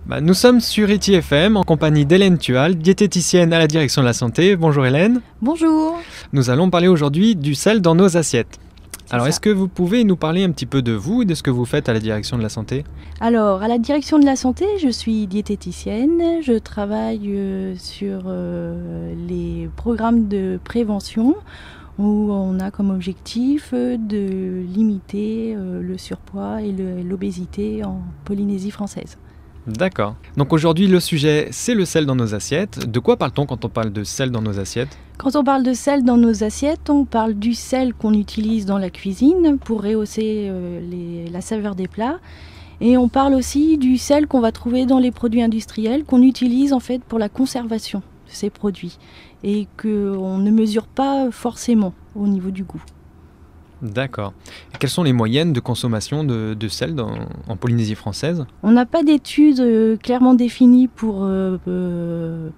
Nous sommes sur ITI FM en compagnie d'Hélène Tual, diététicienne à la direction de la santé. Bonjour Hélène. Bonjour. Nous allons parler aujourd'hui du sel dans nos assiettes. Alors, ça. est-ce que vous pouvez nous parler un petit peu de vous et de ce que vous faites à la direction de la santé ? Alors, à la direction de la santé, je suis diététicienne. Je travaille sur les programmes de prévention où on a comme objectif de limiter le surpoids et l'obésité en Polynésie française. D'accord. Donc aujourd'hui, le sujet, c'est le sel dans nos assiettes. De quoi parle-t-on quand on parle de sel dans nos assiettes ? Quand on parle de sel dans nos assiettes, on parle du sel qu'on utilise dans la cuisine pour rehausser la saveur des plats. Et on parle aussi du sel qu'on va trouver dans les produits industriels, qu'on utilise en fait pour la conservation de ces produits et qu'on ne mesure pas forcément au niveau du goût. D'accord. Et quelles sont les moyennes de consommation de sel en Polynésie française ? On n'a pas d'études clairement définies pour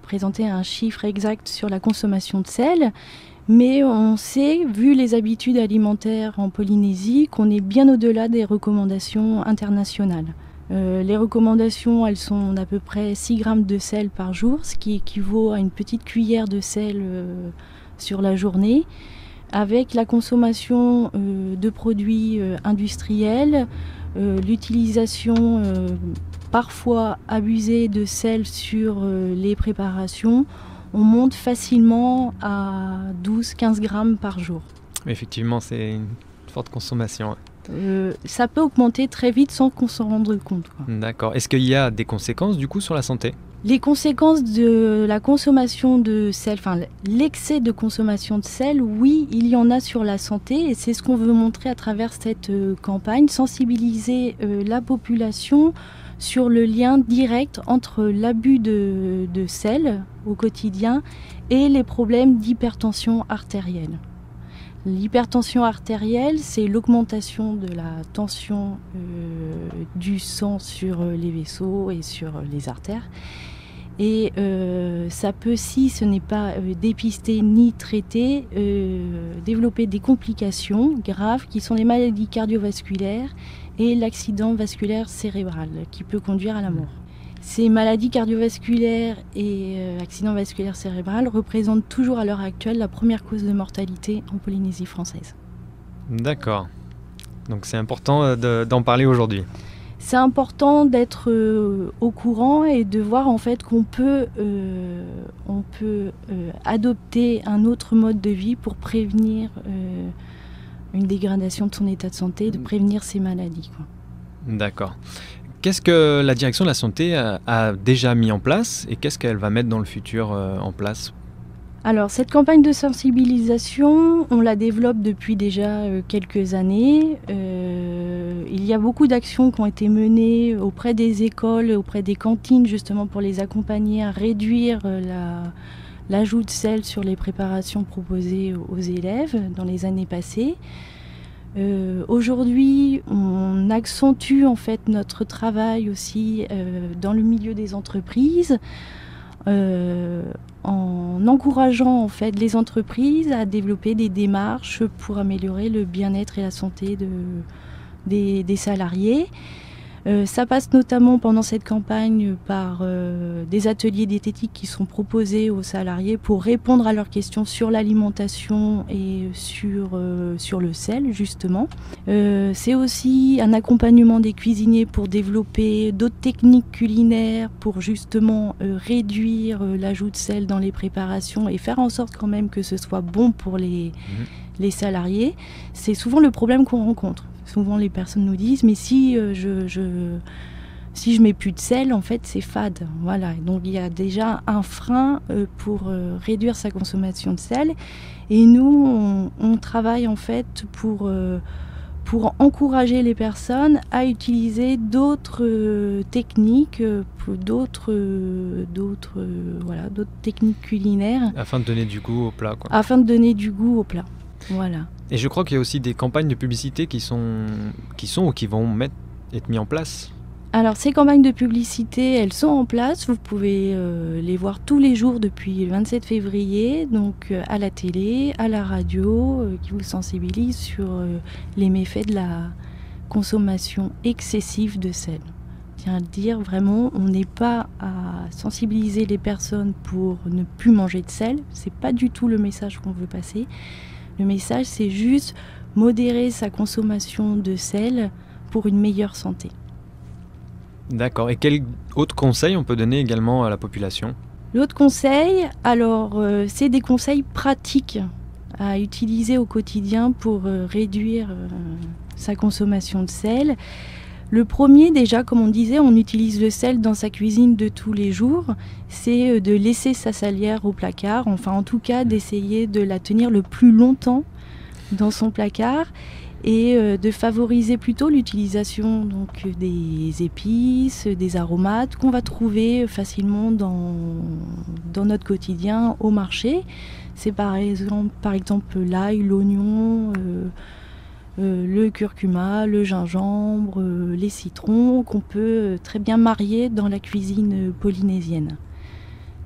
présenter un chiffre exact sur la consommation de sel, mais on sait, vu les habitudes alimentaires en Polynésie, qu'on est bien au-delà des recommandations internationales. Les recommandations, elles sont d'à peu près 6 grammes de sel par jour, ce qui équivaut à une petite cuillère de sel sur la journée. Avec la consommation de produits industriels, l'utilisation parfois abusée de sel sur les préparations, on monte facilement à 12-15 grammes par jour. Effectivement, c'est une forte consommation. Ça peut augmenter très vite sans qu'on s'en rende compte. D'accord. Est-ce qu'il y a des conséquences du coup sur la santé ? Les conséquences de la consommation de sel, enfin l'excès de consommation de sel, oui, il y en a sur la santé et c'est ce qu'on veut montrer à travers cette campagne, sensibiliser la population sur le lien direct entre l'abus de sel au quotidien et les problèmes d'hypertension artérielle. L'hypertension artérielle, c'est l'augmentation de la tension du sang sur les vaisseaux et sur les artères. Et ça peut, si ce n'est pas dépisté ni traité, développer des complications graves qui sont les maladies cardiovasculaires et l'accident vasculaire cérébral qui peut conduire à la mort. Ces maladies cardiovasculaires et accidents vasculaires cérébraux représentent toujours à l'heure actuelle la première cause de mortalité en Polynésie française. D'accord. Donc c'est important d'en parler aujourd'hui. C'est important d'être au courant et de voir en fait qu'on peut, adopter un autre mode de vie pour prévenir une dégradation de son état de santé, de prévenir ces maladies. D'accord. Qu'est-ce que la direction de la santé a déjà mis en place et qu'est-ce qu'elle va mettre dans le futur en place ? Alors, cette campagne de sensibilisation, on la développe depuis déjà quelques années. Il y a beaucoup d'actions qui ont été menées auprès des écoles, auprès des cantines, justement pour les accompagner à réduire l'ajout de sel sur les préparations proposées aux élèves dans les années passées. Aujourd'hui, on accentue en fait notre travail aussi dans le milieu des entreprises en encourageant en fait les entreprises à développer des démarches pour améliorer le bien-être et la santé des salariés. Ça passe notamment pendant cette campagne par des ateliers diététiques qui sont proposés aux salariés pour répondre à leurs questions sur l'alimentation et sur le sel justement. C'est aussi un accompagnement des cuisiniers pour développer d'autres techniques culinaires pour justement réduire l'ajout de sel dans les préparations et faire en sorte quand même que ce soit bon pour les salariés. C'est souvent le problème qu'on rencontre. Souvent les personnes nous disent mais si je mets plus de sel en fait c'est fade. Voilà. Donc il y a déjà un frein pour réduire sa consommation de sel et nous on travaille en fait pour encourager les personnes à utiliser d'autres techniques, d'autres techniques culinaires afin de donner du goût au plat, quoi. Afin de donner du goût au plat. Voilà. Et je crois qu'il y a aussi des campagnes de publicité qui vont être mises en place. Alors ces campagnes de publicité, elles sont en place. Vous pouvez les voir tous les jours depuis le 27 février, donc à la télé, à la radio, qui vous sensibilisent sur les méfaits de la consommation excessive de sel. Je tiens à le dire, vraiment, on n'est pas à sensibiliser les personnes pour ne plus manger de sel. C'est pas du tout le message qu'on veut passer. Le message, c'est juste modérer sa consommation de sel pour une meilleure santé. D'accord. Et quel autre conseil on peut donner également à la population? L'autre conseil, alors, c'est des conseils pratiques à utiliser au quotidien pour réduire sa consommation de sel. Le premier, déjà, comme on disait, on utilise le sel dans sa cuisine de tous les jours. C'est de laisser sa salière au placard, enfin en tout cas d'essayer de la tenir le plus longtemps dans son placard et de favoriser plutôt l'utilisation donc, des épices, des aromates qu'on va trouver facilement dans notre quotidien au marché. C'est par exemple l'ail, l'oignon, le curcuma, le gingembre, les citrons qu'on peut très bien marier dans la cuisine polynésienne.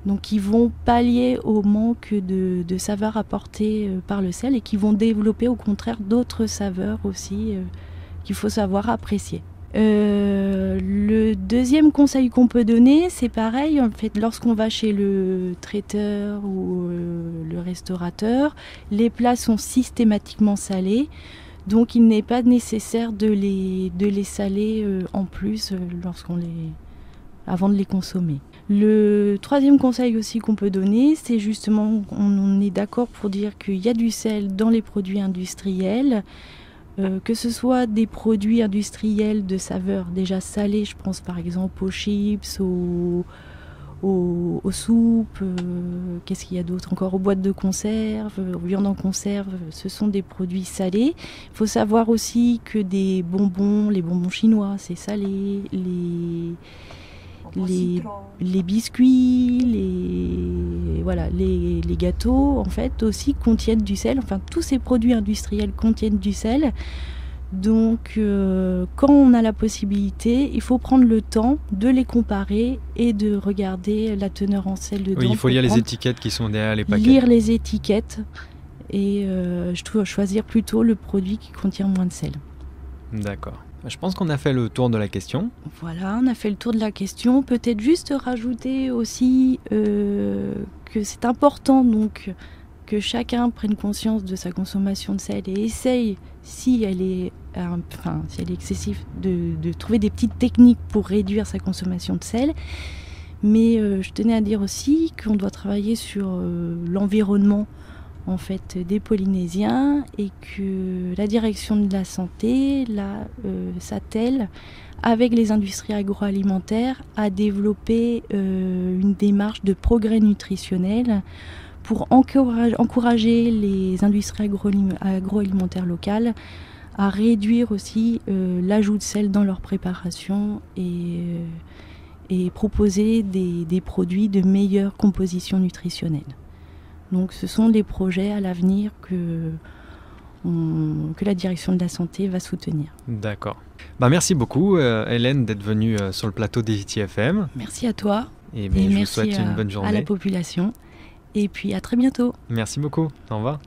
Donc ils vont pallier au manque de saveurs apportées par le sel et qui vont développer au contraire d'autres saveurs aussi qu'il faut savoir apprécier. Le deuxième conseil qu'on peut donner, c'est pareil, en fait, lorsqu'on va chez le traiteur ou le restaurateur, les plats sont systématiquement salés. Donc il n'est pas nécessaire de les saler en plus avant de les consommer. Le troisième conseil aussi qu'on peut donner, c'est justement, on est d'accord pour dire qu'il y a du sel dans les produits industriels, que ce soit des produits industriels de saveurs déjà salées, je pense par exemple aux chips, aux soupes, qu'est-ce qu'il y a d'autre encore, aux boîtes de conserve, aux viandes en conserve, ce sont des produits salés. Il faut savoir aussi que les bonbons chinois, c'est salé, les biscuits, les gâteaux, en fait, aussi contiennent du sel. Enfin, tous ces produits industriels contiennent du sel. Donc, quand on a la possibilité, il faut prendre le temps de les comparer et de regarder la teneur en sel dedans. Oui, il faut lire les étiquettes qui sont derrière les paquets. Lire les étiquettes et choisir plutôt le produit qui contient moins de sel. D'accord. Je pense qu'on a fait le tour de la question. Voilà, on a fait le tour de la question. Peut-être juste rajouter aussi que c'est important donc que chacun prenne conscience de sa consommation de sel et essaye, si elle est excessive, de trouver des petites techniques pour réduire sa consommation de sel. Mais je tenais à dire aussi qu'on doit travailler sur l'environnement en fait des Polynésiens et que la direction de la santé s'attelle avec les industries agroalimentaires à développer une démarche de progrès nutritionnel pour encourager les industries agroalimentaires locales à réduire aussi l'ajout de sel dans leur préparation et proposer des produits de meilleure composition nutritionnelle. Donc ce sont des projets à l'avenir que la direction de la santé va soutenir. D'accord. Merci beaucoup Hélène d'être venue sur le plateau d'Evity FM. Merci à toi et je vous souhaite une bonne journée. À la population et puis à très bientôt. Merci beaucoup, au revoir.